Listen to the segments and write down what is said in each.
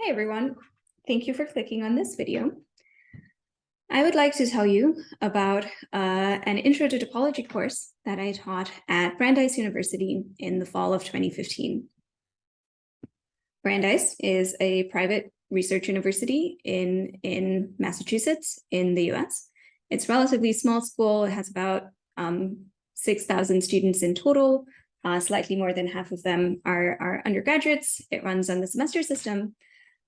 Hey everyone, thank you for clicking on this video. I would like to tell you about an Intro to Topology course that I taught at Brandeis University in the fall of 2015. Brandeis is a private research university in Massachusetts in the US. It's a relatively small school. It has about 6,000 students in total. Slightly more than half of them are undergraduates. It runs on the semester system.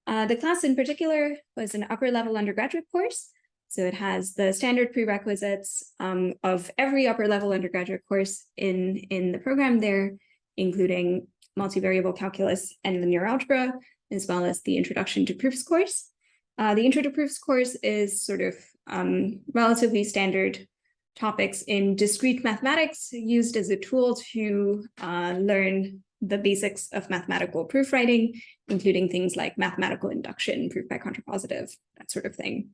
The class in particular was an upper level undergraduate course. So it has the standard prerequisites of every upper level undergraduate course in the program there, including multivariable calculus and linear algebra, as well as the introduction to proofs course. The intro to proofs course is sort of relatively standard topics in discrete mathematics used as a tool to learn the basics of mathematical proof writing, including things like mathematical induction, proof by contrapositive, that sort of thing.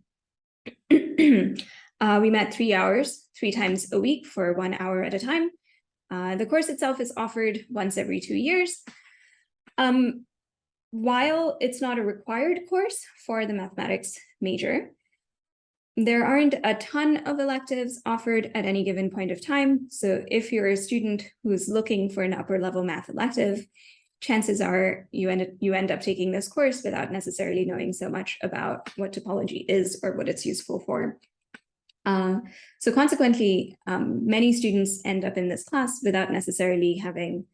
We met 3 hours, 3 times a week for 1 hour at a time. The course itself is offered once every 2 years. While it's not a required course for the mathematics major, there aren't a ton of electives offered at any given point of time. So if you're a student who's looking for an upper level math elective, chances are you end up taking this course without necessarily knowing so much about what topology is or what it's useful for. So consequently, many students end up in this class without necessarily having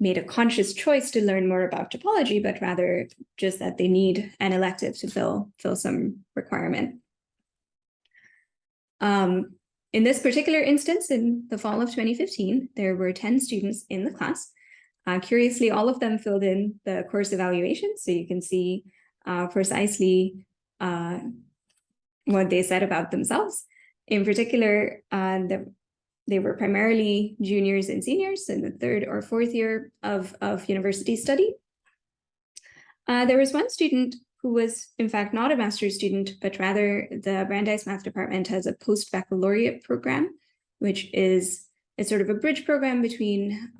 made a conscious choice to learn more about topology, but rather just that they need an elective to fill some requirement. In this particular instance, in the fall of 2015, there were 10 students in the class. Curiously, all of them filled in the course evaluation, so you can see precisely what they said about themselves. In particular, they were primarily juniors and seniors in the 3rd or 4th year of university study. There was one student who was, in fact, not a master's student, but rather the Brandeis Math Department has a post-baccalaureate program, which is sort of a bridge program between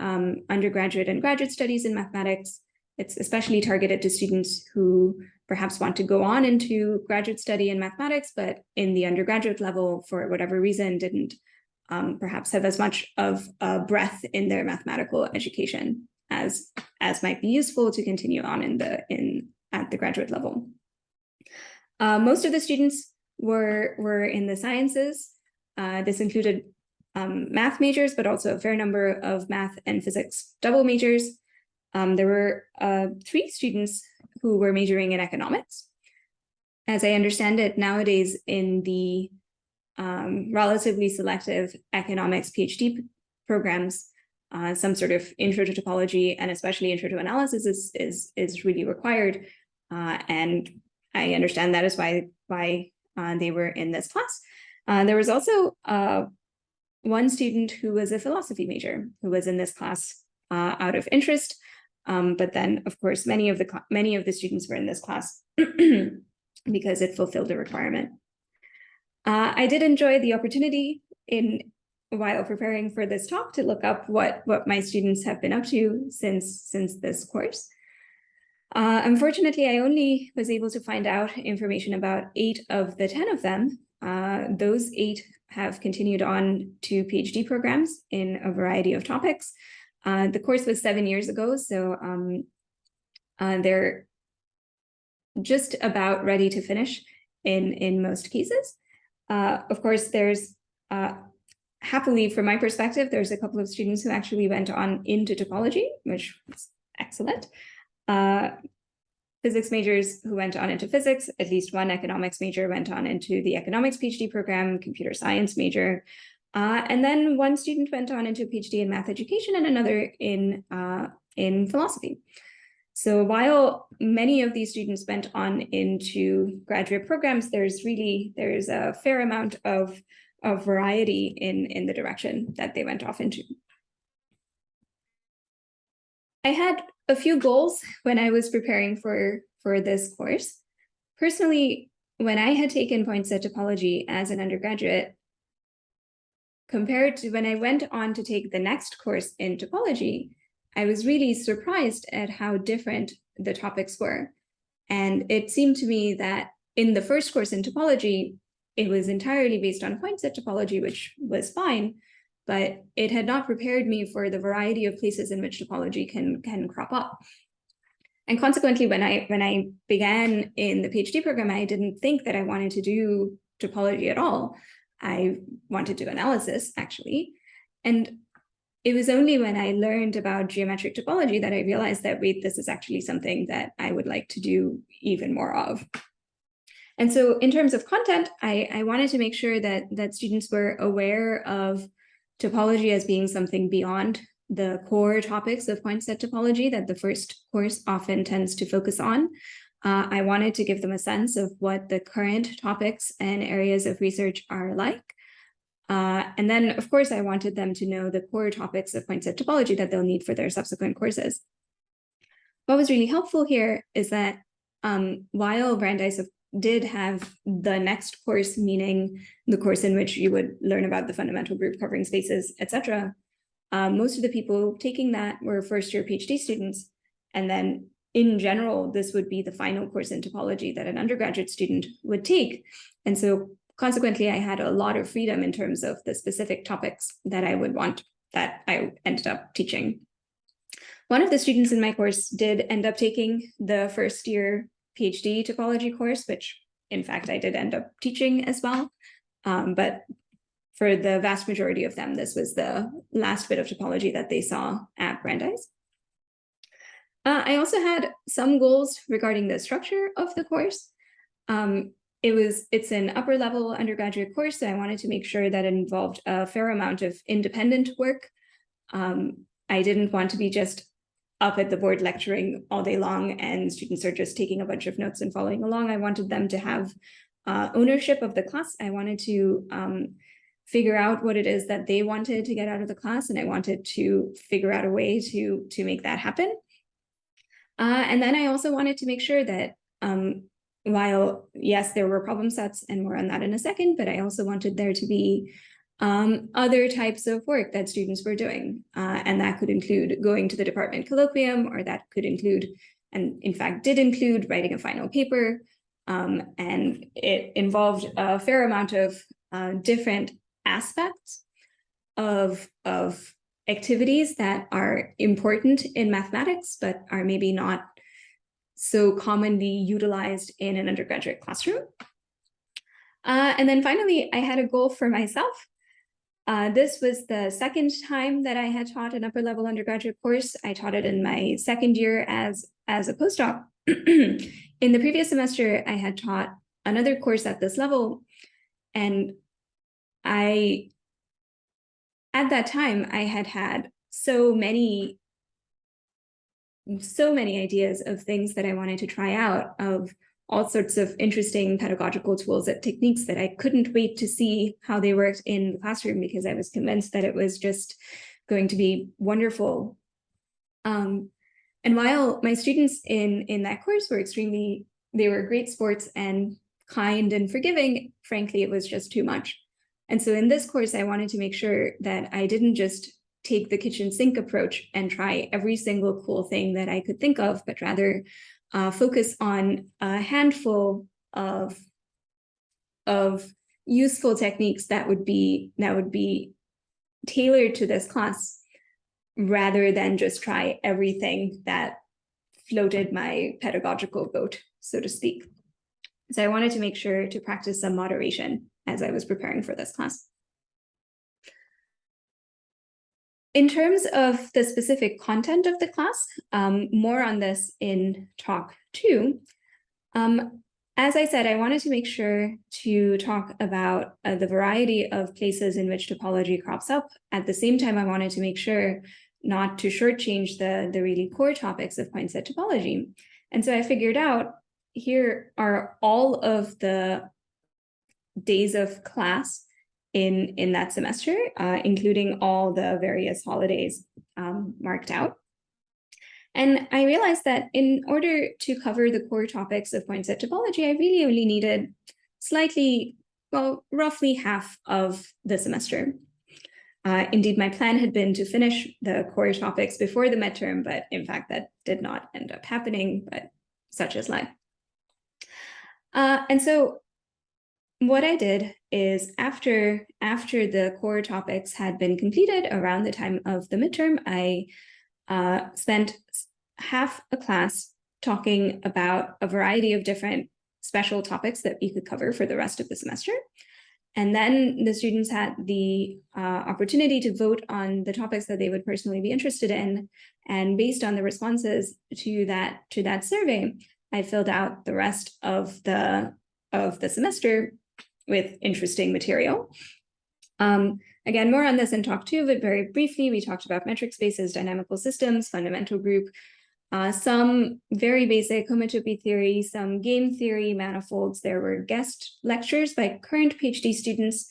undergraduate and graduate studies in mathematics. It's especially targeted to students who perhaps want to go on into graduate study in mathematics, but in the undergraduate level, for whatever reason, didn't perhaps have as much of a breadth in their mathematical education as might be useful to continue on at the graduate level. Most of the students were in the sciences. This included math majors, but also a fair number of math and physics double majors. There were 3 students who were majoring in economics. As I understand it, nowadays in the relatively selective economics PhD programs, some sort of intro to topology and especially intro to analysis is really required. And I understand that is why they were in this class. There was also one student who was a philosophy major who was in this class out of interest. But then, of course, many of the students were in this class because it fulfilled a requirement. I did enjoy the opportunity while preparing for this talk to look up what my students have been up to since this course. Unfortunately, I only was able to find out information about 8 of the 10 of them. Those 8 have continued on to PhD programs in a variety of topics. The course was 7 years ago, so they're just about ready to finish in most cases. Of course, there's happily, from my perspective, there's a couple of students who actually went on into topology, which was excellent. Physics majors who went on into physics, at least one economics major went on into the economics PhD program, computer science major, and then one student went on into a PhD in math education and another in philosophy. So while many of these students went on into graduate programs, there's a fair amount of variety in the direction that they went off into. I had a few goals when I was preparing for this course. Personally, when I had taken points at topology as an undergraduate, compared to when I went on to take the next course in topology, I was really surprised at how different the topics were. And it seemed to me that in the first course in topology, it was entirely based on point set topology, which was fine, but it had not prepared me for the variety of places in which topology can crop up. And consequently, when I began in the PhD program, I didn't think that I wanted to do topology at all. I wanted to do analysis, actually. And it was only when I learned about geometric topology that I realized that, wait, this is actually something that I would like to do even more of. And so in terms of content, I wanted to make sure that students were aware of topology as being something beyond the core topics of point set topology that the first course often tends to focus on. I wanted to give them a sense of what the current topics and areas of research are like. And then, of course, I wanted them to know the core topics of point set topology that they'll need for their subsequent courses. What was really helpful here is that while Brandeis did have the next course, meaning the course in which you would learn about the fundamental group covering spaces, etc., most of the people taking that were first-year PhD students. And then in general, this would be the final course in topology that an undergraduate student would take. And so consequently, I had a lot of freedom in terms of the specific topics that I would want that I ended up teaching. One of the students in my course did end up taking the first-year PhD topology course, which in fact I did end up teaching as well. But for the vast majority of them, this was the last bit of topology that they saw at Brandeis. I also had some goals regarding the structure of the course. It's an upper level undergraduate course, so I wanted to make sure that it involved a fair amount of independent work. I didn't want to be just up at the board lecturing all day long and students are just taking a bunch of notes and following along. I wanted them to have ownership of the class. I wanted to figure out what it is that they wanted to get out of the class, and I wanted to figure out a way to make that happen. And then I also wanted to make sure that while, yes, there were problem sets, and more on that in a second, but I also wanted there to be other types of work that students were doing. And that could include going to the department colloquium, or that could include, and in fact did include, writing a final paper. And it involved a fair amount of different aspects of activities that are important in mathematics, but are maybe not so commonly utilized in an undergraduate classroom. And then finally, I had a goal for myself. This was the second time that I had taught an upper level undergraduate course. I taught it in my second year as a postdoc. In the previous semester, I had taught another course at this level. And at that time, I had had so many ideas of things that I wanted to try out, of all sorts of interesting pedagogical tools and techniques that I couldn't wait to see how they worked in the classroom, because I was convinced that it was just going to be wonderful. And while my students in that course were they were great sports and kind and forgiving, frankly, it was just too much. And so in this course, I wanted to make sure that I didn't just take the kitchen sink approach and try every single cool thing that I could think of, but rather focus on a handful of useful techniques that would be tailored to this class, rather than just try everything that floated my pedagogical boat, so to speak. So I wanted to make sure to practice some moderation as I was preparing for this class. In terms of the specific content of the class, more on this in talk 2. As I said, I wanted to make sure to talk about the variety of places in which topology crops up. At the same time, I wanted to make sure not to shortchange the really core topics of point set topology. And so I figured out, here are all of the days of class in that semester, including all the various holidays marked out. And I realized that in order to cover the core topics of point set topology, I really only needed roughly half of the semester. Indeed, my plan had been to finish the core topics before the midterm, but in fact, that did not end up happening, but such is life. And so what I did is after the core topics had been completed around the time of the midterm, I spent half a class talking about a variety of different special topics that we could cover for the rest of the semester. And then the students had the opportunity to vote on the topics that they would personally be interested in. And based on the responses to that survey, I filled out the rest of the semester with interesting material. Again, more on this in talk 2, but very briefly, we talked about metric spaces, dynamical systems, fundamental group, some very basic homotopy theory, some game theory, manifolds. There were guest lectures by current PhD students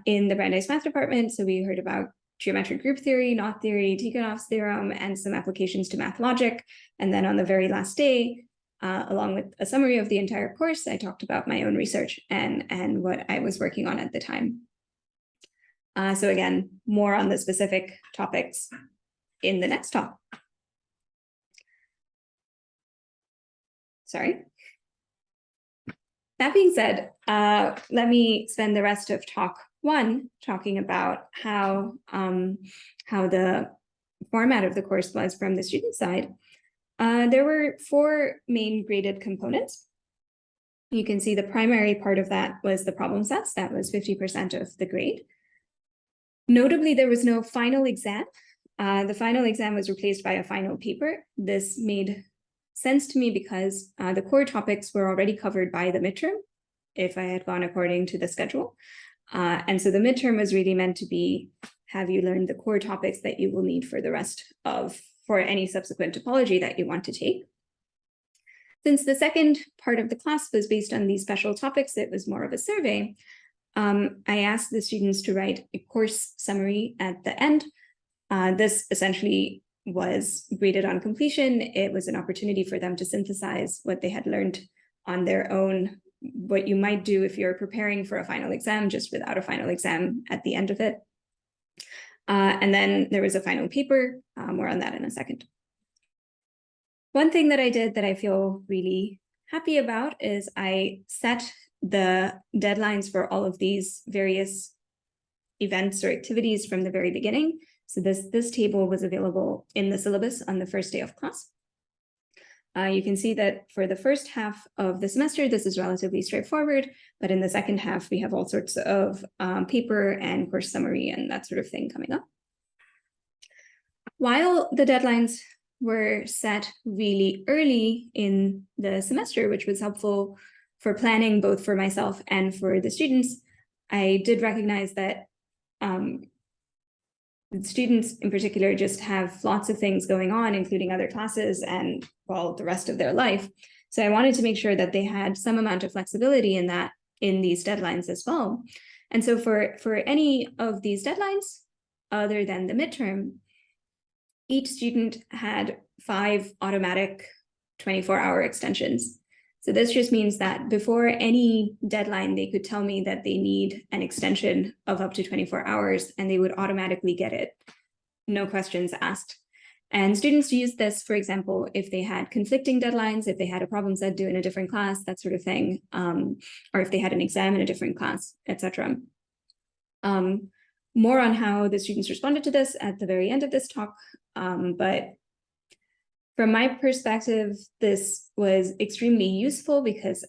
in the Brandeis Math Department. So we heard about geometric group theory, knot theory, Tikhonov's theorem, and some applications to math logic. And then on the very last day, along with a summary of the entire course, I talked about my own research and what I was working on at the time. So again, more on the specific topics in the next talk. Sorry. That being said, let me spend the rest of talk 1 talking about how the format of the course was from the student side. There were 4 main graded components. You can see the primary part of that was the problem sets. That was 50% of the grade. Notably, there was no final exam. The final exam was replaced by a final paper. This made sense to me because the core topics were already covered by the midterm if I had gone according to the schedule. And so the midterm was really meant to be, have you learned the core topics that you will need for the rest of, for any subsequent topology that you want to take. Since the second part of the class was based on these special topics, it was more of a survey. I asked the students to write a course summary at the end. This essentially was graded on completion. It was an opportunity for them to synthesize what they had learned on their own, what you might do if you're preparing for a final exam, just without a final exam at the end of it. And then there was a final paper, more on that in a second. One thing that I did that I feel really happy about is I set the deadlines for all of these various events or activities from the very beginning. So this table was available in the syllabus on the first day of class. You can see that for the first half of the semester, this is relatively straightforward, but in the second half, we have all sorts of paper and course summary and that sort of thing coming up. While the deadlines were set really early in the semester, which was helpful for planning both for myself and for the students, I did recognize that students in particular just have lots of things going on, including other classes and, well, the rest of their life. So I wanted to make sure that they had some amount of flexibility in these deadlines as well. And so for any of these deadlines, other than the midterm, each student had 5 automatic 24-hour extensions. So this just means that before any deadline, they could tell me that they need an extension of up to 24 hours, and they would automatically get it, no questions asked. And students use this, for example, if they had conflicting deadlines, if they had a problem set due in a different class, that sort of thing, or if they had an exam in a different class, etc. More on how the students responded to this at the very end of this talk, but from my perspective, this was extremely useful because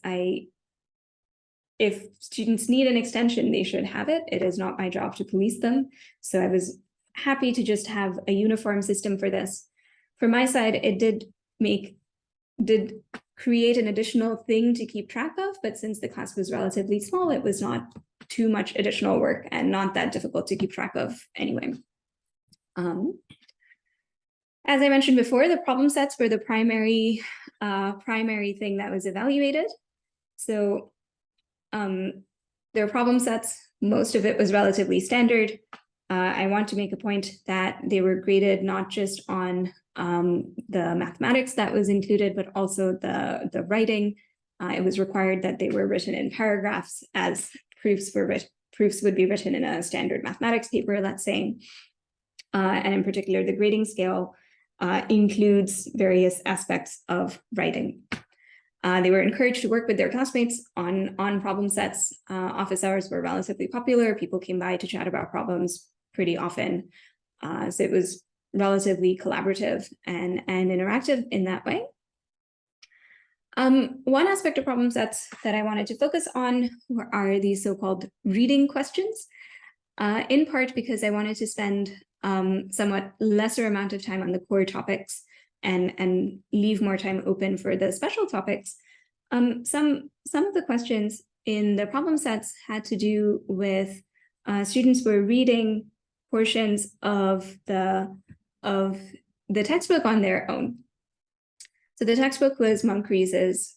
if students need an extension, they should have it. It is not my job to police them. So I was happy to just have a uniform system for this. From my side, it did create an additional thing to keep track of, but since the class was relatively small, it was not too much additional work and not that difficult to keep track of anyway. As I mentioned before, the problem sets were the primary thing that was evaluated. So their problem sets, most of it was relatively standard. I want to make a point that they were graded not just on the mathematics that was included, but also the writing. It was required that they were written in paragraphs as proofs would be written in a standard mathematics paper, let's say. And in particular, the grading scale includes various aspects of writing. They were encouraged to work with their classmates on problem sets. Office hours were relatively popular. People came by to chat about problems pretty often. So it was relatively collaborative and interactive in that way. One aspect of problem sets that I wanted to focus on are these so-called reading questions, in part because I wanted to spend somewhat lesser amount of time on the core topics and leave more time open for the special topics. Some of the questions in the problem sets had to do with students were reading portions of the textbook on their own. So the textbook was Moncrief's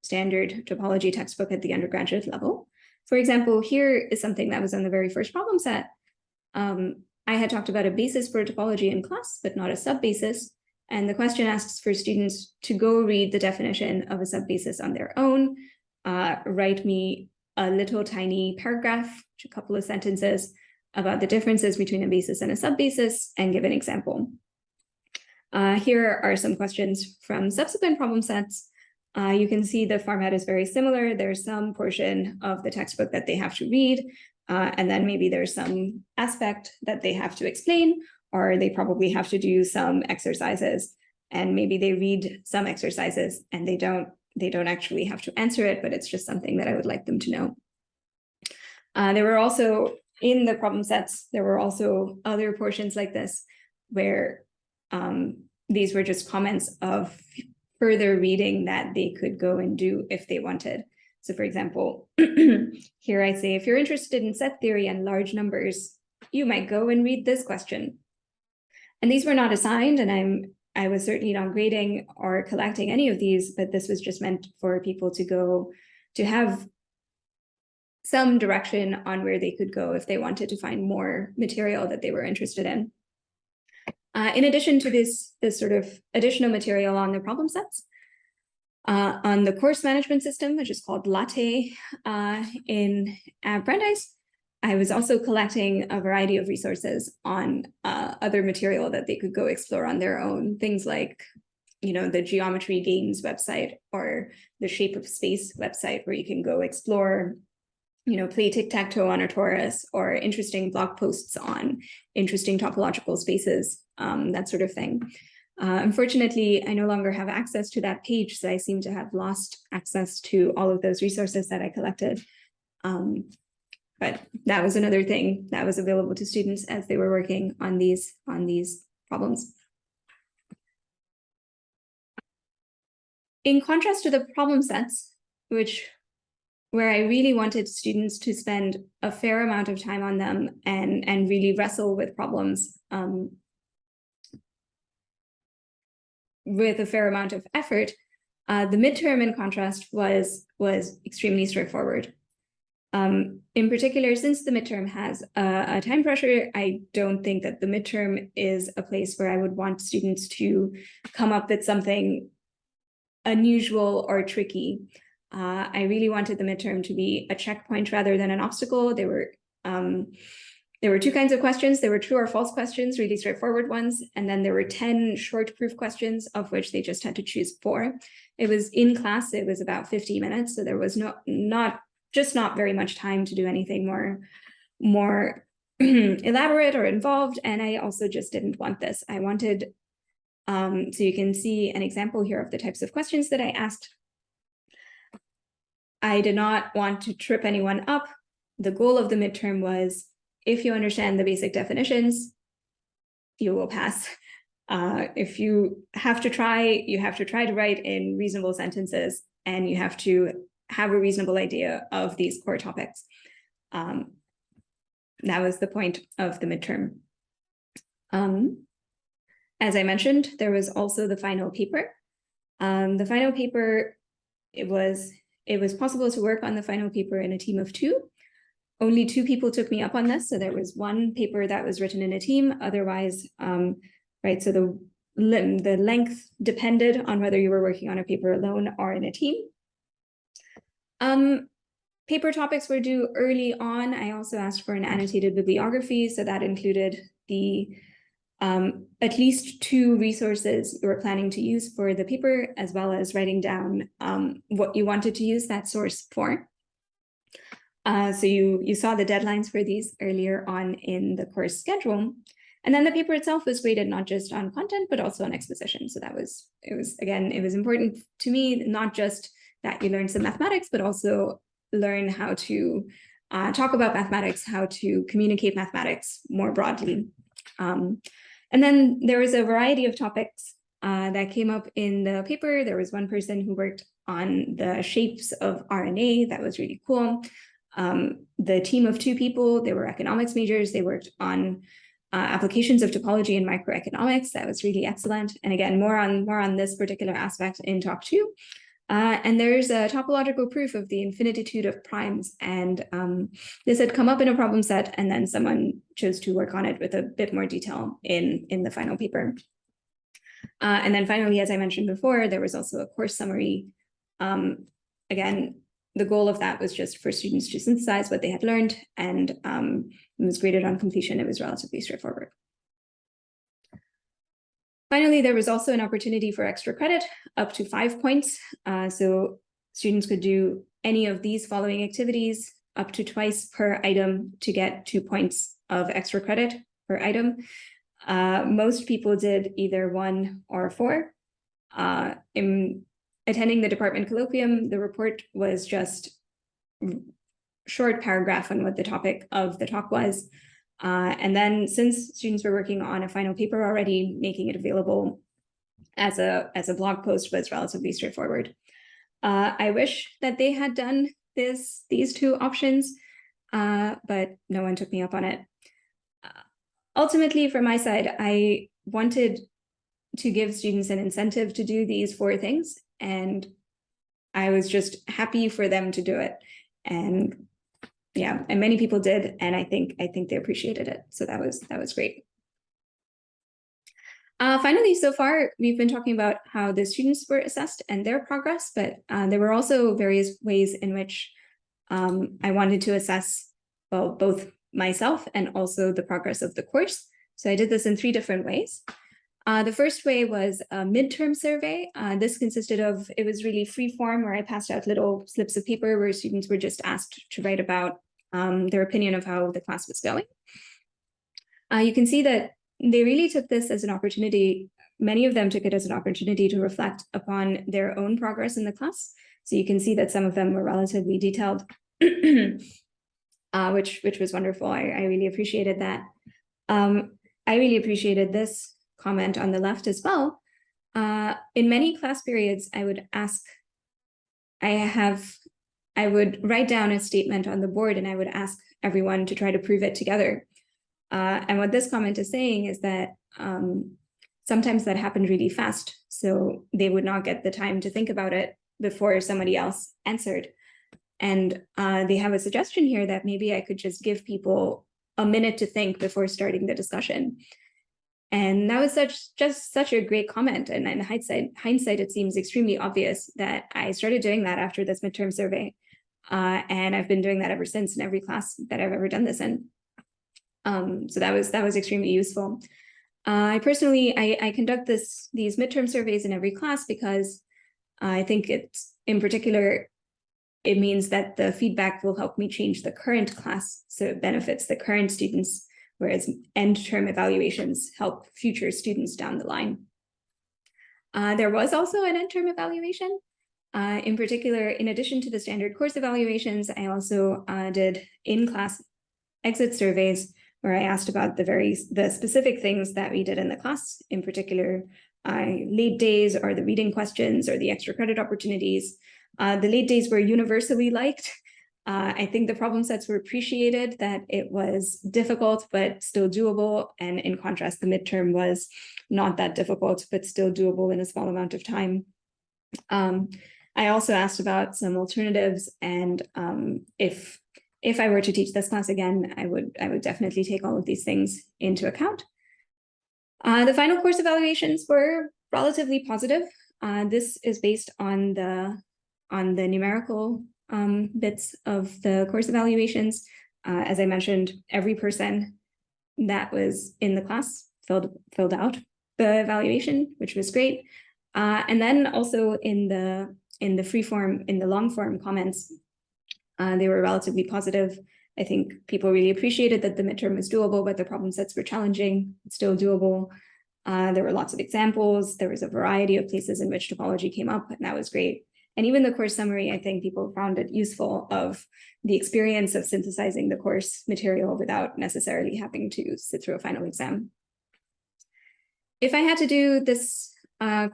standard topology textbook at the undergraduate level. For example, here is something that was on the very first problem set. I had talked about a basis for topology in class, but not a subbasis. And the question asks for students to go read the definition of a subbasis on their own, write me a little tiny paragraph, a couple of sentences about the differences between a basis and a subbasis, and give an example. Here are some questions from subsequent problem sets. You can see the format is very similar. There's some portion of the textbook that they have to read, and then maybe there's some aspect that they have to explain, or they probably have to do some exercises, and maybe they read some exercises and they don't actually have to answer it, but it's just something that I would like them to know. There were also, in the problem sets, there were also other portions like this where these were just comments of further reading that they could go and do if they wanted. So for example, here I say, if you're interested in set theory and large numbers, you might go and read this question. And these were not assigned, and I was certainly not grading or collecting any of these, but this was just meant for people to go to have some direction on where they could go if they wanted to find more material that they were interested in. In addition to this sort of additional material on the problem sets, on the course management system, which is called Latte at Brandeis, I was also collecting a variety of resources on other material that they could go explore on their own. Things like, the Geometry Games website or the Shape of Space website, where you can go explore, play tic-tac-toe on a torus, or interesting blog posts on interesting topological spaces, that sort of thing. Unfortunately, I no longer have access to that page, so I seem to have lost access to all of those resources that I collected. But that was another thing that was available to students as they were working on these problems. In contrast to the problem sets, where I really wanted students to spend a fair amount of time on them and really wrestle with problems with a fair amount of effort, the midterm, in contrast, was extremely straightforward. In particular, since the midterm has a time pressure, I don't think that the midterm is a place where I would want students to come up with something unusual or tricky. I really wanted the midterm to be a checkpoint rather than an obstacle. There were two kinds of questions. There were true or false questions, really straightforward ones. And then there were 10 short proof questions, of which they just had to choose 4. It was in class, it was about 50 minutes. So there was not very much time to do anything more elaborate or involved. And I also just didn't want this. I wanted, so you can see an example here of the types of questions that I asked. I did not want to trip anyone up. The goal of the midterm was, if you understand the basic definitions, you will pass. If you have to try, you have to try to write in reasonable sentences, and you have to have a reasonable idea of these core topics. That was the point of the midterm. As I mentioned, there was also the final paper. The final paper, it was possible to work on the final paper in a team of 2. Only 2 people took me up on this. So there was one paper that was written in a team. Otherwise, right, so the length depended on whether you were working on a paper alone or in a team. Paper topics were due early on. I also asked for an annotated bibliography. So that included the at least 2 resources you were planning to use for the paper, as well as writing down what you wanted to use that source for. So you saw the deadlines for these earlier on in the course schedule. And then the paper itself was graded not just on content, but also on exposition. So it was important to me, not just that you learn some mathematics, but also learn how to talk about mathematics, how to communicate mathematics more broadly. And then there was a variety of topics that came up in the paper. There was one person who worked on the shapes of RNA. That was really cool. The team of 2 people, they were economics majors. They worked on applications of topology and microeconomics. That was really excellent. And again, more on this particular aspect in talk 2. And there's a topological proof of the infinitude of primes. And this had come up in a problem set, and then someone chose to work on it with a bit more detail in the final paper. And then finally, as I mentioned before, there was also a course summary. Again, the goal of that was just for students to synthesize what they had learned, and it was graded on completion. It was relatively straightforward. Finally, there was also an opportunity for extra credit, up to 5 points. So students could do any of these following activities up to twice per item to get 2 points of extra credit per item. Most people did either 1 or 4. In attending the department colloquium, the report was just short paragraph on what the topic of the talk was. And then since students were working on a final paper already, making it available as a blog post was relatively straightforward. I wish that they had done these 2 options, but no one took me up on it. Ultimately, from my side, I wanted to give students an incentive to do these 4 things, and I was just happy for them to do it. And yeah, and many people did, and I think they appreciated it. So that was great. Finally, so far, we've been talking about how the students were assessed and their progress, but there were also various ways in which I wanted to assess, well, both myself and also the progress of the course. So I did this in 3 different ways. The first way was a midterm survey. This consisted of, it was really free form, where I passed out little slips of paper where students were just asked to write about their opinion of how the class was going. You can see that they really took this as an opportunity. Many of them took it as an opportunity to reflect upon their own progress in the class. So you can see that some of them were relatively detailed, which was wonderful. I really appreciated that. I really appreciated this comment on the left as well. In many class periods, I would write down a statement on the board, and I would ask everyone to try to prove it together. And what this comment is saying is that sometimes that happened really fast, so they would not get the time to think about it before somebody else answered. And they have a suggestion here that maybe I could just give people a minute to think before starting the discussion. And that was just such a great comment. And in hindsight, it seems extremely obvious that I started doing that after this midterm survey. And I've been doing that ever since in every class that I've ever done this in. So that was extremely useful. I personally conduct these midterm surveys in every class because I think it's, in particular, it means that the feedback will help me change the current class, so it benefits the current students, whereas end-term evaluations help future students down the line. There was also an end-term evaluation. In particular, in addition to the standard course evaluations, I also did in-class exit surveys where I asked about the specific things that we did in the class, in particular, late days or the reading questions or the extra credit opportunities. The late days were universally liked. I think the problem sets were appreciated, that it was difficult, but still doable. And in contrast, the midterm was not that difficult, but still doable in a small amount of time. I also asked about some alternatives, and if I were to teach this class again, I would definitely take all of these things into account. The final course evaluations were relatively positive. This is based on the numerical bits of the course evaluations. As I mentioned, every person that was in the class filled out the evaluation, which was great. And then also in the long form comments, they were relatively positive. I think people really appreciated that the midterm was doable, but the problem sets were challenging, still doable. There were lots of examples. There was a variety of places in which topology came up, and that was great. And even the course summary, I think people found it useful of the experience of synthesizing the course material without necessarily having to sit through a final exam. If I had to do this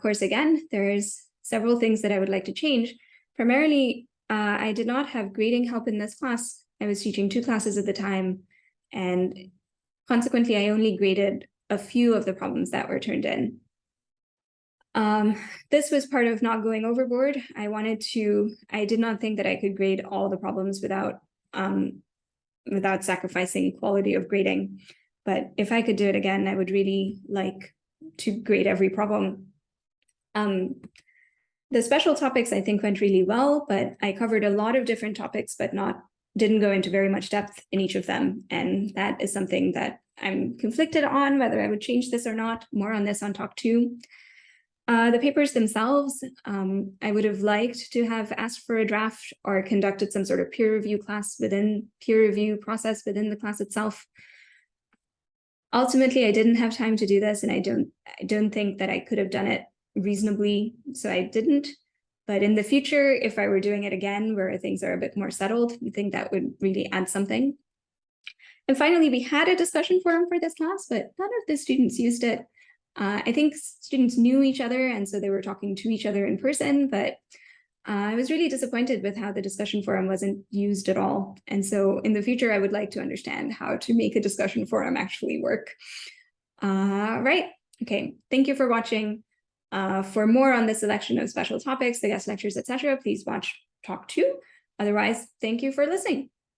course again, there's several things that I would like to change. Primarily, I did not have grading help in this class. I was teaching 2 classes at the time, and consequently, I only graded a few of the problems that were turned in. This was part of not going overboard. I did not think that I could grade all the problems without sacrificing quality of grading. But if I could do it again, I would really like to grade every problem. The special topics I think went really well, but I covered a lot of different topics, but didn't go into very much depth in each of them. And that is something that I'm conflicted on, whether I would change this or not. More on this on talk 2. The papers themselves, I would have liked to have asked for a draft or conducted some sort of peer review process within the class itself. Ultimately, I didn't have time to do this, and I don't think that I could have done it reasonably, so I didn't. But in the future, if I were doing it again, where things are a bit more settled, I think that would really add something. And finally, we had a discussion forum for this class, but none of the students used it. I think students knew each other, and so they were talking to each other in person, but I was really disappointed with how the discussion forum wasn't used at all. And so in the future, I would like to understand how to make a discussion forum actually work. Right, okay, thank you for watching. For more on the selection of special topics, the guest lectures, etc., please watch talk 2. Otherwise, thank you for listening.